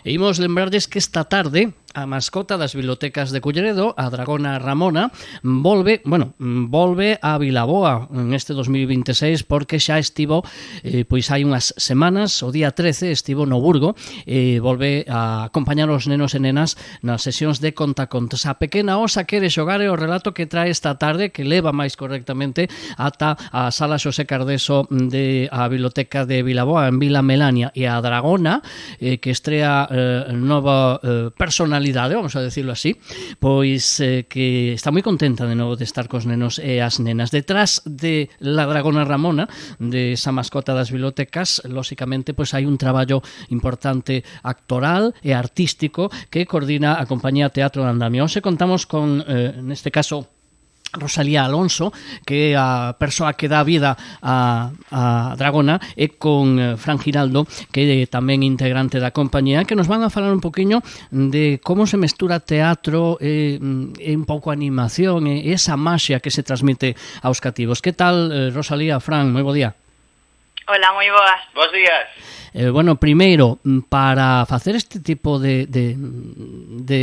E imos lembrarles que esta tarde a mascota das bibliotecas de Culleredo, a dragona Ramona, volve a Vilaboa en este 2026 porque xa estivo, pois hai unhas semanas, o día 13 estivo no Burgo e volve a acompañar os nenos e nenas nas sesións de contacontos. A pequena osa quere xogar e o relato que trae esta tarde, que leva máis correctamente ata a Sala Xosé Cardeso de a Biblioteca de Vilaboa en Vila Melania, e a dragona que estrea nova personalidade, vamos a decirlo así, pois que está moi contenta de novo de estar cos nenos e as nenas. Detrás de la dragona Ramona, de esa mascota das bibliotecas, lóxicamente, pois hai un traballo importante actoral e artístico que coordina a compañía Teatro de Andamio. Hoxe contamos con, neste caso, Rosalía Alonso, que é a persoa que dá vida a dragona, e con Fran Giraldo, que é tamén integrante da compañía, que nos van a falar un poquinho de como se mestura teatro e un pouco animación e esa maxia que se transmite aos cativos. Que tal, Rosalía, Fran? Moi bo día. Hola, moi boas. Bos días. Bueno, primeiro, para facer este tipo de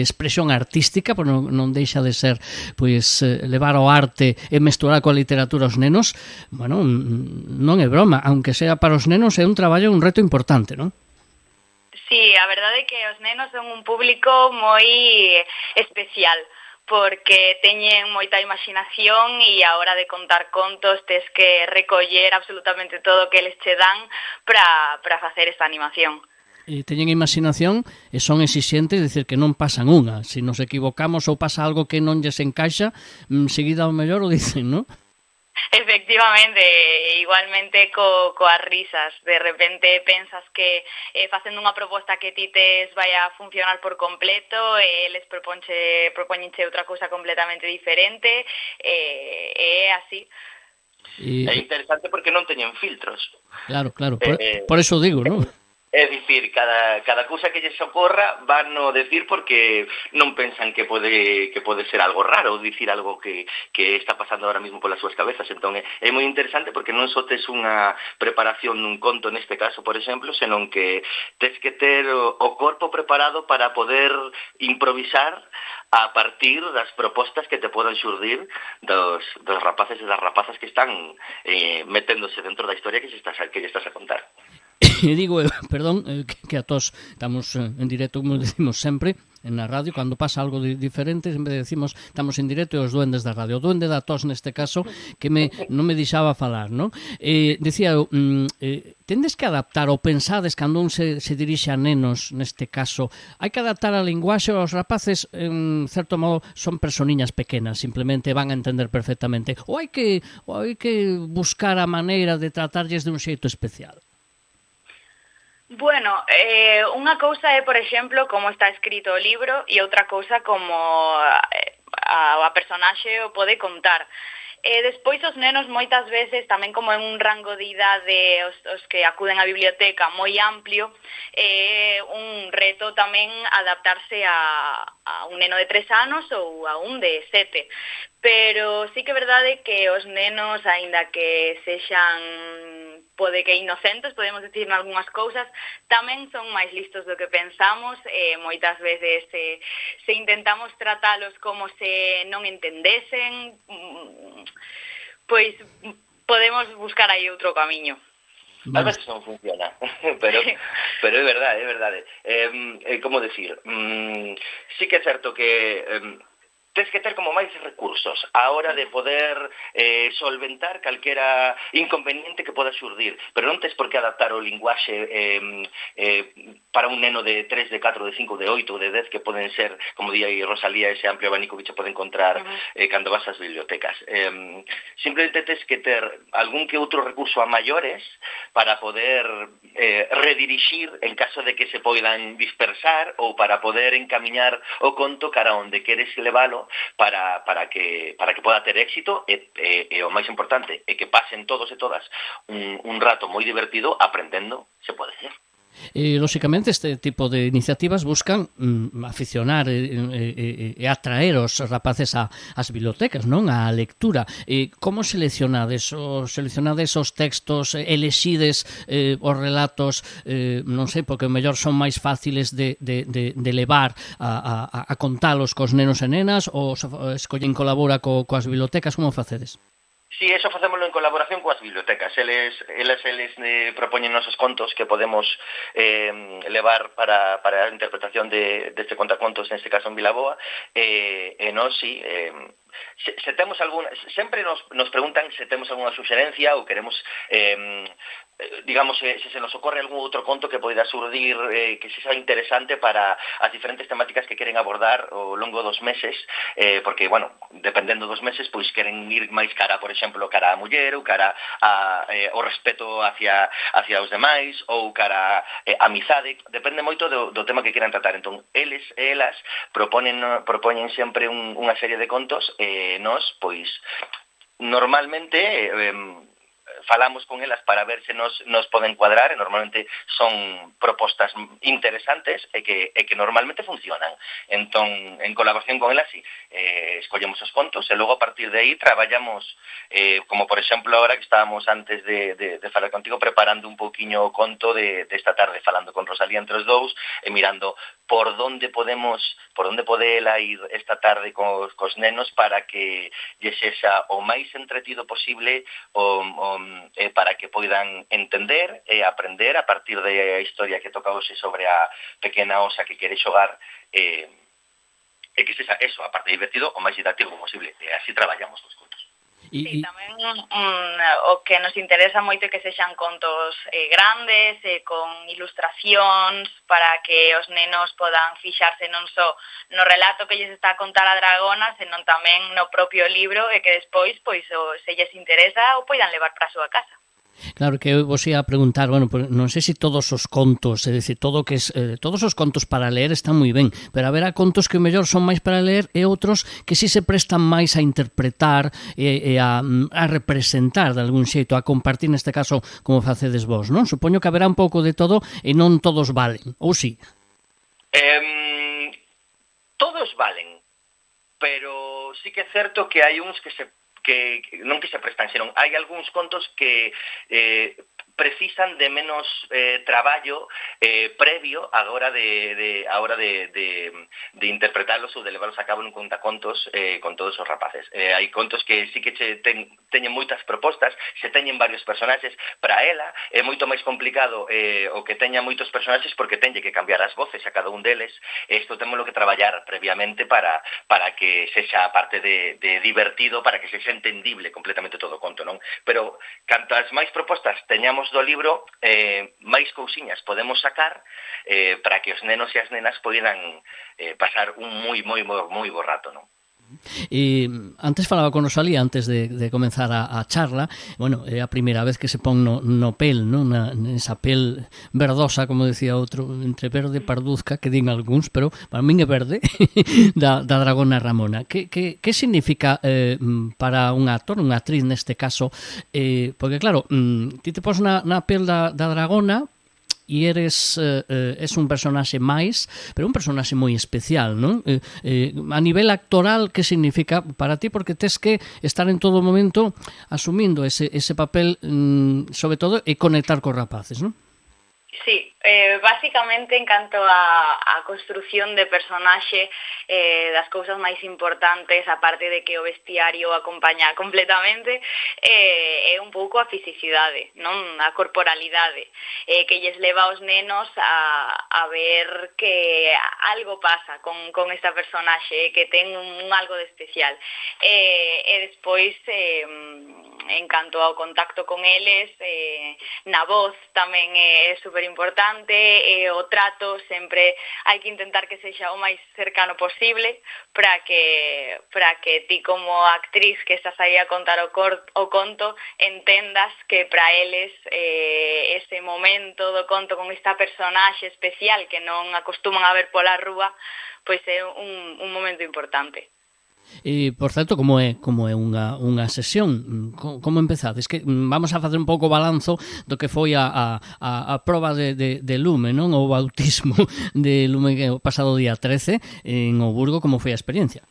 expresión artística, pois non deixa de ser pois levar o arte e mesturar coa literatura os nenos, bueno, non é broma, aunque sea para os nenos é un traballo, un reto importante, non? Sí, a verdade é que os nenos son un público moi especial, porque teñen moita imaginación e a hora de contar contos tes que recoller absolutamente todo o que eles che dan para facer esta animación. E teñen imaginación e son exixentes, dicir que non pasan unha. Se nos equivocamos ou pasa algo que non lles encaixa, seguida ao mellor o dicen, non? Efectivamente, igualmente coas risas. De repente pensas que facendo unha proposta que ti tes vai a funcionar por completo e eles propoñenche outra cousa completamente diferente, e é así. É interesante porque non teñen filtros. Claro, por eso digo, non? É dicir, cada cousa que lles ocorra van no decir porque non pensan que pode ser algo raro, ou dicir algo que está pasando ahora mismo polas súas cabezas. Entón é moi interesante porque non só tes unha preparación nun conto neste caso, por exemplo, senón que tes que ter o corpo preparado para poder improvisar a partir das propostas que te podan xurdir dos rapaces e das rapazas que están meténdose dentro da historia que lle estás a contar. E digo, perdón, que a todos estamos en directo, como decimos sempre, na radio, cando pasa algo diferente, sempre decimos, estamos en directo e os duendes da radio. O duende da tos, neste caso, que non me deixaba falar, non? Decía eu, tendes que adaptar ou pensades cando un se dirixe a nenos, neste caso, hai que adaptar a linguaxe aos rapaces, en certo modo, son personiñas pequenas, simplemente van a entender perfectamente, ou hai que buscar a maneira de tratarlles de un xeito especial? Bueno, unha cousa é, por exemplo, como está escrito o libro, e outra cousa como a personaxe o pode contar. Despois os nenos moitas veces, tamén como en un rango de idade os que acuden á biblioteca moi amplio, un reto tamén adaptarse a un neno de 3 anos ou a un de 7. Pero sí que é verdade que os nenos, aínda que sexan pode que inocentes, podemos decir nalgúnas cousas, tamén son máis listos do que pensamos, e moitas veces se intentamos tratalos como se non entendesen, pois podemos buscar aí outro camiño. A veces non funciona, pero é verdade. Como decir, sí que é certo que tes que ter como máis recursos a hora de poder solventar calquera inconveniente que poda xurdir, pero non tes por que adaptar o linguaxe para un neno de 3, de 4, de 5, de 8, de 10, que poden ser, como di aí Rosalía, ese amplio abanico que che pode encontrar cando vas ás bibliotecas. Simplemente tes que ter algún que outro recurso a maiores para poder redirixir en caso de que se poidan dispersar, ou para poder encamiñar o conto cara onde queres levalo para que poda ter éxito e o máis importante é que pasen todos e todas un rato moi divertido aprendendo, se pode ser. Lóxicamente, este tipo de iniciativas buscan aficionar e atraer os rapaces ás bibliotecas, non? A lectura. Como seleccionades os textos, elexides os relatos, non sei, porque mellor son máis fáciles de levar a contalos cos nenos e nenas, ou escollen colabora coas bibliotecas, como facedes? Sí, eso facémoslo en colaboración coas bibliotecas. Eles propoñen os contos que podemos levar para a interpretación deste contacontos, neste caso en Vilaboa, e nós, sí, se temos alguna, sempre nos preguntan se temos alguna suxerencia ou queremos digamos, se nos ocorre algún outro conto que poida surdir que sexa interesante para as diferentes temáticas que queren abordar ao longo dos meses, porque, bueno, dependendo dos meses, pois queren ir máis cara, por exemplo, cara á muller, ou cara ao respeto hacia os demais, ou cara a amizade, depende moito do tema que queran tratar. Entón, eles e elas propoñen sempre unha serie de contos, e nós, pois, normalmente falamos con elas para ver se nos poden cuadrar, e normalmente son propostas interesantes e que normalmente funcionan. Entón, en colaboración con elas, sí, escollemos os contos e logo a partir de aí traballamos, como por exemplo ahora que estábamos antes de falar contigo preparando un pouquiño o conto desta tarde, falando con Rosalía entre os dous e mirando por onde pode ela ir esta tarde cos nenos para que lle sexa o máis entretido posible, para que poidan entender e aprender a partir da historia que toca hoxe sobre a pequena osa que quere xogar, e que sexa eso, a parte divertido, o máis didáctico posible. E así traballamos os contos. Sí, tamén o que nos interesa moito é que sexan contos grandes, con ilustracións, para que os nenos podan fixarse non só no relato que lles está a contar a dragona, senón tamén no propio libro, e que despois, pois, se lles interesa, o poidan levar para a súa casa. Claro, que eu vos ia a preguntar, bueno, non sei se todos os contos, é dicir, todos os contos para ler están moi ben, pero haberá contos que o mellor son máis para ler e outros que si se prestan máis a interpretar e a representar de algún xeito, a compartir neste caso como facedes vos, non? Supoño que haberá un pouco de todo e non todos valen, ou si? Todos valen, pero sí que é certo que hai uns que non que se prestan, senón hai algúns contos que precisan de menos traballo previo a hora de interpretalos ou de levarlos a cabo nun contacontos con todos os rapaces. Hai contos que sí que teñen moitas propostas, se teñen varios personaxes. Para ela é moito máis complicado o que teña moitos personaxes, porque teñe que cambiar as voces a cada un deles, e isto temos que traballar previamente para que sexa parte de divertido, para que sexa entendible completamente todo o conto, non? Pero cantas máis propostas teñamos do libro, máis cousiñas podemos sacar para que os nenos e as nenas poidan pasar un moi bo rato, non? E antes falaba con Rosalía antes de comenzar a charla. Bueno, é a primeira vez que se pon no pel, non? Nesa pel verdosa, como decía outro, entre verde e parduzca, que din algúns, pero para min é verde, da dragona Ramona. Que significa para un actor, unha actriz neste caso? Porque claro, ti te pos na pel da dragona e es un personaxe máis, pero un personaxe moi especial, non? A nivel actoral, que significa para ti? Porque tes que estar en todo momento asumindo ese papel, sobre todo, e conectar cos rapaces, non? Sí, básicamente en canto a construción de personaxe, das cousas máis importantes, aparte de que o vestiario acompaña completamente, é un pouco a fisicidade, non? A corporalidade, que lles leva aos nenos a ver que algo pasa con esta personaxe, que ten un algo de especial. E despois, en canto ao contacto con eles, na voz tamén é super importante, o trato sempre hai que intentar que sexa o máis cercano posible para que ti como actriz que estás aí a contar o conto entendas que para eles ese momento do conto con esta personaxe especial que non acostuman a ver pola rúa, pois é un momento importante. E, por certo, como é unha sesión? Como empezades? Que vamos a facer un pouco balanzo do que foi a proba de Lume, non? O bautismo de Lume o pasado día 13 en Oburgo, como foi a experiencia?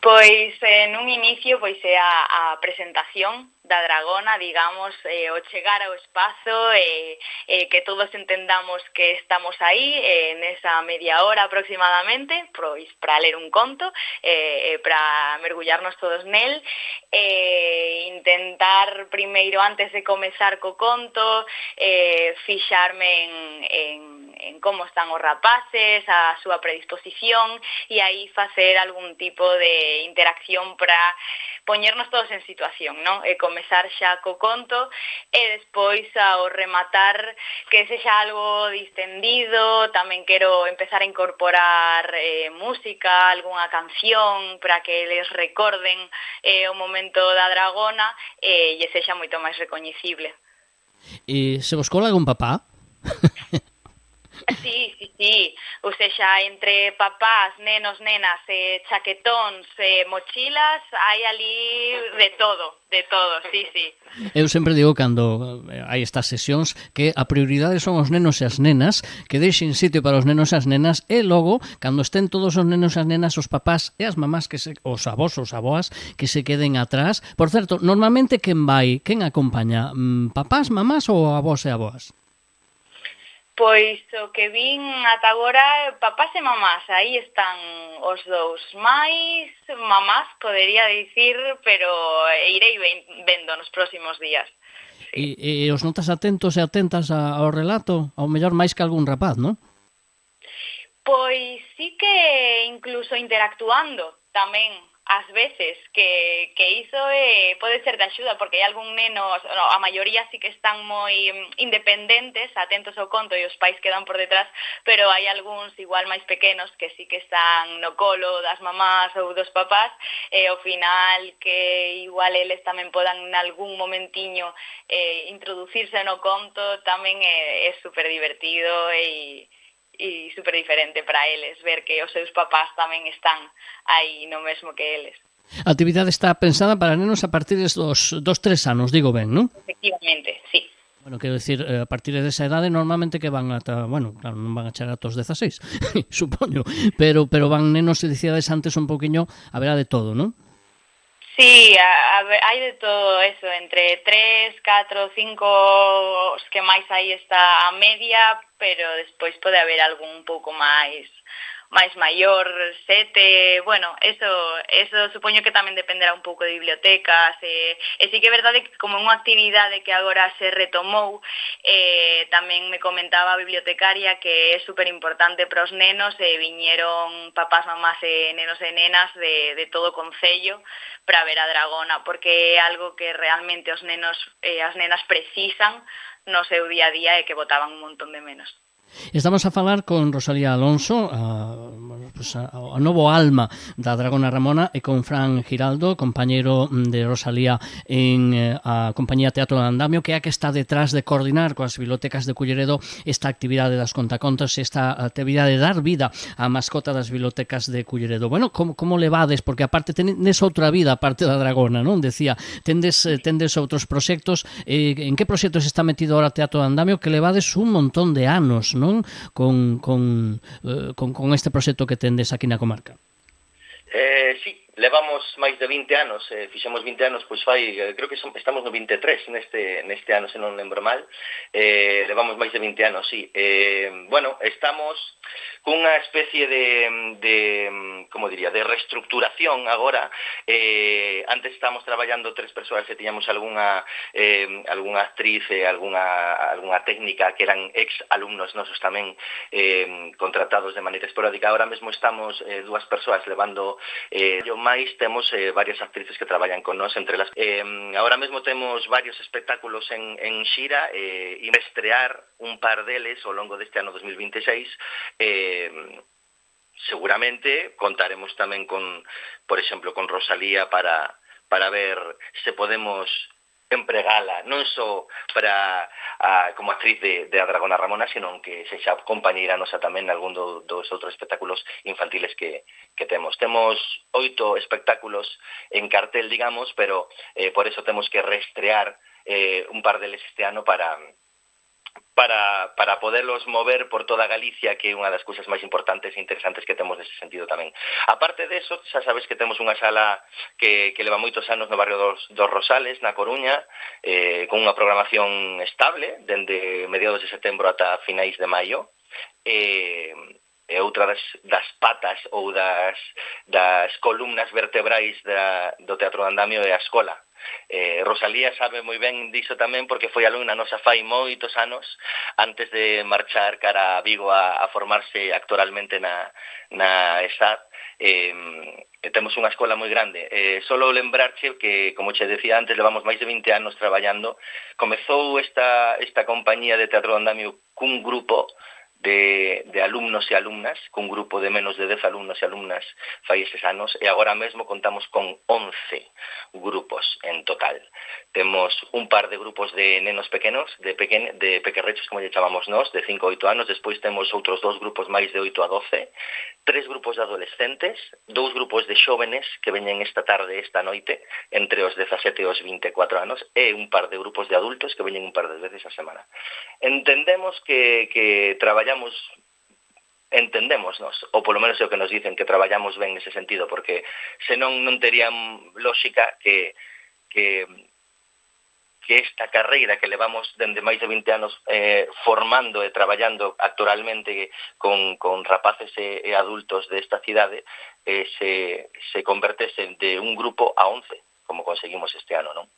Pois nun inicio pois é a presentación da Dragona, digamos, o chegar ao espazo que todos entendamos que estamos aí nesa media hora aproximadamente, pois para ler un conto, para mergullarnos todos nel, intentar primeiro antes de comezar co conto, fixarme en como están os rapaces, a súa predisposición e aí facer algún tipo de interacción para poñernos todos en situación, non? E comezar xa co conto e despois ao rematar que sexa algo distendido, tamén quero empezar a incorporar música, algunha canción para que les recorden o momento da Dragona e sexa moito máis recoñecible. E se vos cola algún papá? Sí. Ou seja, entre papás, nenos, nenas, chaquetóns, mochilas, hai ali de todo, sí. Eu sempre digo cando hai estas sesións que a prioridade son os nenos e as nenas, que deixen sitio para os nenos e as nenas e logo, cando estén todos os nenos e as nenas, os papás e as mamás, os avós ou as aboas, que se queden atrás. Por certo, normalmente quen acompaña? Papás, mamás ou avós e aboas? Pois o que vin ata agora, papás e mamás, aí están os dous. Mais mamás, podería dicir, pero irei vendo nos próximos días. Sí. E os notas atentos e atentas ao relato? Ao mellor máis que algún rapaz, non? Pois sí que incluso interactuando tamén ás veces que iso pode ser de axuda porque hai algún neno, a maioría sí que están moi independentes, atentos ao conto e os pais quedan por detrás, pero hai algúns igual máis pequenos que sí que están no colo das mamás ou dos papás e ao final que igual eles tamén podan en algún momentiño introducirse no conto tamén é super divertido e super diferente para eles ver que os seus papás tamén están aí no mesmo que eles. A actividade está pensada para nenos a partir dos 3 anos, digo ben, non? Efectivamente, sí. Bueno, quero dicir, a partir desa idade normalmente que van ata, bueno, claro, non van a chegar ata os 16, supoño, pero van nenos e dicíades antes un poquinho, haberá de todo, non? Sí, hai de todo eso, entre 3, 4, 5, os que máis aí está a media, pero despois pode haber algún un pouco máis maior, 7, bueno, eso supoño que tamén dependerá un pouco de bibliotecas, e sí que é verdade que como unha actividade que agora se retomou, tamén me comentaba a bibliotecaria que é super importante para os nenos, viñeron papás, mamás e nenos e nenas de todo o concello para ver a Dragona, porque é algo que realmente os nenos e as nenas precisan no seu día a día e que botaban un montón de menos. Estamos a falar con Rosalía Alonso, a novo alma da Dragona Ramona, e con Fran Giraldo, compañeiro de Rosalía en a compañía Teatro de Andamio, que é a que está detrás de coordinar coas bibliotecas de Culleredo esta actividade das contacontos, esta actividade de dar vida á mascota das bibliotecas de Culleredo. Bueno, como levades? Porque aparte tendes outra vida aparte da Dragona, non? Decía, tendes outros proxectos. En que proxectos está metido ahora Teatro de Andamio que levades un montón de anos, non? Con este proxecto que tendes aquí na comarca. Sí, levamos máis de 20 anos, fixemos 20 anos, pois fai, creo que estamos no 23 neste ano, se non lembro mal, levamos máis de 20 anos, sí. Bueno, estamos cunha especie de como diría, de reestructuración agora. Antes estábamos traballando 3 persoas que tiñamos algunha actriz e algunha técnica que eran ex alumnos nosos tamén contratados de maneira esporádica. Ahora mesmo estamos 2 persoas levando máis temos varias actrices que traballan con nós, entre las ahora mesmo temos varios espectáculos en xira e estrear un par deles ao longo deste ano 2026. Seguramente contaremos tamén con, por exemplo, con Rosalía para ver se podemos empregala non só para como actriz de A Dragona Ramona, senón que sexa compañeira nosa tamén nalgún dos outros espectáculos infantiles que temos. Temos 8 espectáculos en cartel, digamos, pero por eso temos que reestrear un par deles este ano para poderlos mover por toda Galicia, que é unha das cousas máis importantes e interesantes que temos nese sentido tamén. Aparte de eso, xa sabes que temos unha sala que leva moitos anos no barrio dos Rosales, na Coruña, con unha programación estable, dende mediados de setembro ata finais de maio, e outra das patas ou das columnas vertebrais do Teatro de Andamio é a escola. Rosalía sabe moi ben diso tamén porque foi alumna nosa fai moitos anos antes de marchar cara a Vigo a formarse actoralmente na ESAD. Temos unha escola moi grande. Solo lembrarche que, como che decía antes, levamos máis de 20 anos traballando. Comezou esta compañía de Teatro de Andamio cun grupo de alumnos e alumnas, cun grupo de menos de 10 alumnos e alumnas fai estes anos, e agora mesmo contamos con 11 grupos en total. Temos un par de grupos de nenos pequenos, de pequerrechos, como lle chamamos nós, de 5 a 8 anos, despois temos outros 2 grupos máis de 8 a 12, 3 grupos de adolescentes, 2 grupos de xóvenes que veñen esta tarde, esta noite, entre os 17 e os 24 anos, e un par de grupos de adultos que veñen un par de veces a semana. Entendemos que traballamos, entendémonos, ou polo menos é o que nos dicen, que traballamos ben nese sentido, porque senón non terían lógica que esta carreira que levamos dende máis de 20 anos formando e traballando actualmente con rapaces e adultos desta cidade se convertese de un grupo a 11, como conseguimos este ano, non?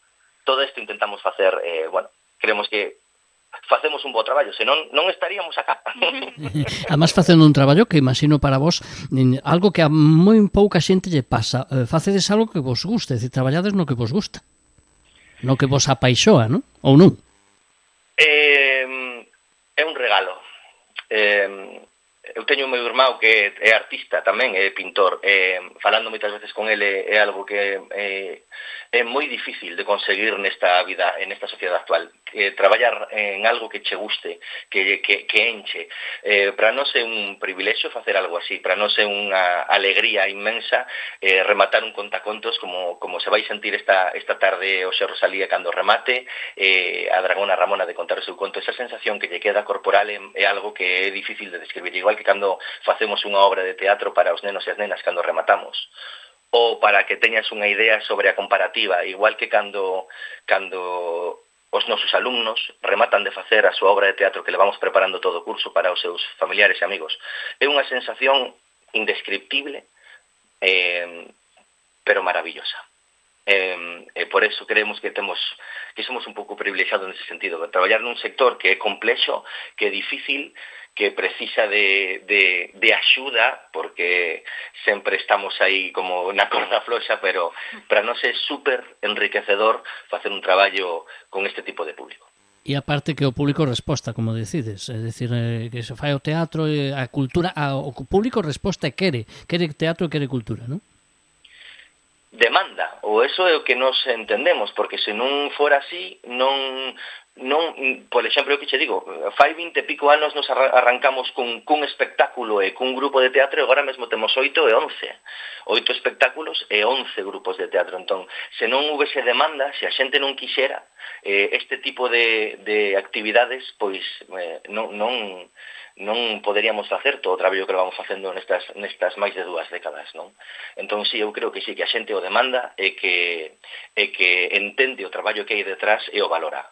Todo isto intentamos facer, creemos que facemos un bo traballo, senón non estaríamos acá. Además, facendo un traballo que imagino para vos algo que a moi pouca xente lle pasa. Facedes algo que vos guste, decir, traballades no que vos gusta, no que vos apaixoa, non? Ou non? É un regalo. Eu teño o meu irmão que é artista tamén, é pintor, falando moitas veces con ele é algo que é moi difícil de conseguir nesta vida, en esta sociedade actual. Traballar en algo que che guste, que enche. Para nós é un privilexio facer algo así, para nós é unha alegría inmensa rematar un contacontos como se vai sentir esta tarde o Xe Rosalía cando remate, a Dragona Ramona de contar o seu conto. Esa sensación que lle queda corporal é algo que é difícil de describir, igual que cando facemos unha obra de teatro para os nenos e as nenas cando rematamos, ou para que teñas unha idea sobre a comparativa, igual que cando os nosos alumnos rematan de facer a súa obra de teatro que levamos preparando todo o curso para os seus familiares e amigos. É unha sensación indescriptible, pero maravillosa. Por eso creemos que somos un pouco privilexiados nese sentido, de traballar nun sector que é complexo, que é difícil, que precisa de axuda, porque sempre estamos aí como na corda floxa, pero para nós é super enriquecedor facer un traballo con este tipo de público. E aparte que o público resposta, como decides, é dicir, que se fai o teatro, a cultura, o público resposta e quere teatro e quere cultura, non? Demanda, ou eso é o que nos entendemos, porque se non fora así, non, por exemplo, o que che digo, fai 20 e pico anos nos arrancamos cun espectáculo e cun grupo de teatro, e agora mesmo temos 8 e 11. 8 espectáculos e 11 grupos de teatro. Entón, se non houvese demanda, se a xente non quixera este tipo de actividades, pois non poderíamos facer todo o traballo que vamos facendo nestas máis de 2 décadas, non? Entón, sí, eu creo que sí, que a xente o demanda e que entende o traballo que hai detrás e o valora.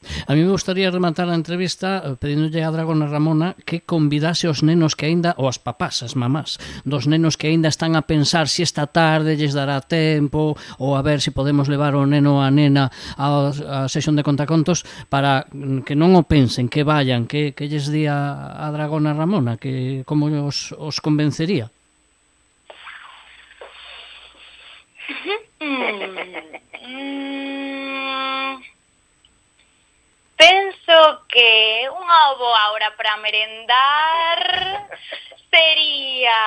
A mí me gustaría rematar a entrevista pedíndolle a Dragona Ramona que convidase os nenos que aínda, ou as papás, as mamás, dos nenos que aínda están a pensar se esta tarde lles dará tempo, ou a ver se podemos levar o neno ou a nena a sesión de contacontos, para que non o pensen, que vayan, que lles di a Dragona Ramona, que como os convencería. Penso que unha boa hora para merendar sería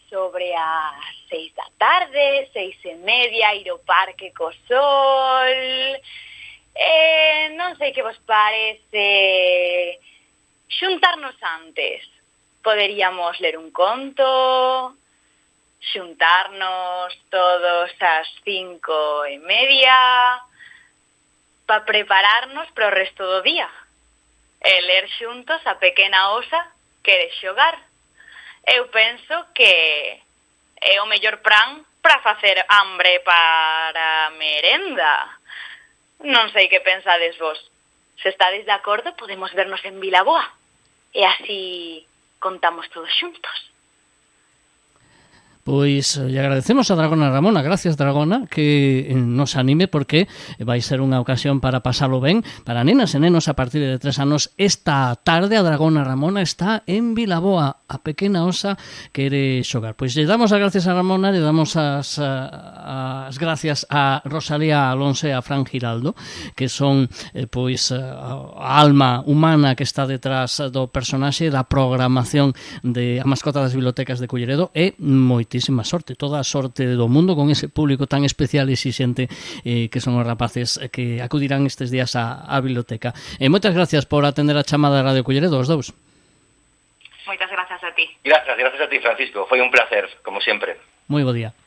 sobre as 6 da tarde, 6:30, ir ao parque co sol, Non sei que vos parece xuntarnos antes. Poderíamos ler un conto, xuntarnos todos ás 5:30 para prepararnos para o resto do día e ler xuntos A pequena osa quere xogar. Eu penso que é o mellor plan para facer hambre para merenda. Non sei que pensades vos. Se estades de acordo, podemos vernos en Vilaboa e así contamos todos xuntos. Pois lle agradecemos a Dragona Ramona, gracias Dragona, que nos anime porque vai ser unha ocasión para pasalo ben para nenas e nenos a partir de 3 anos. Esta tarde a Dragona Ramona está en Vilaboa, a pequena osa quere xogar. Pois lle damos as gracias a Ramona, lle damos as gracias a Rosalía Alonso e a Fran Giraldo, que son pois a alma humana que está detrás do personaxe, da programación de A mascota das bibliotecas de Culleredo, e moitísima sorte, toda a sorte do mundo con ese público tan especial e exixente que son os rapaces que acudirán estes días á biblioteca. Moitas gracias por atender a chamada da Radio Culleredo, os dous. Moitas grazas a ti. Gracias a ti, Francisco. Foi un placer, como sempre. Moi bo día.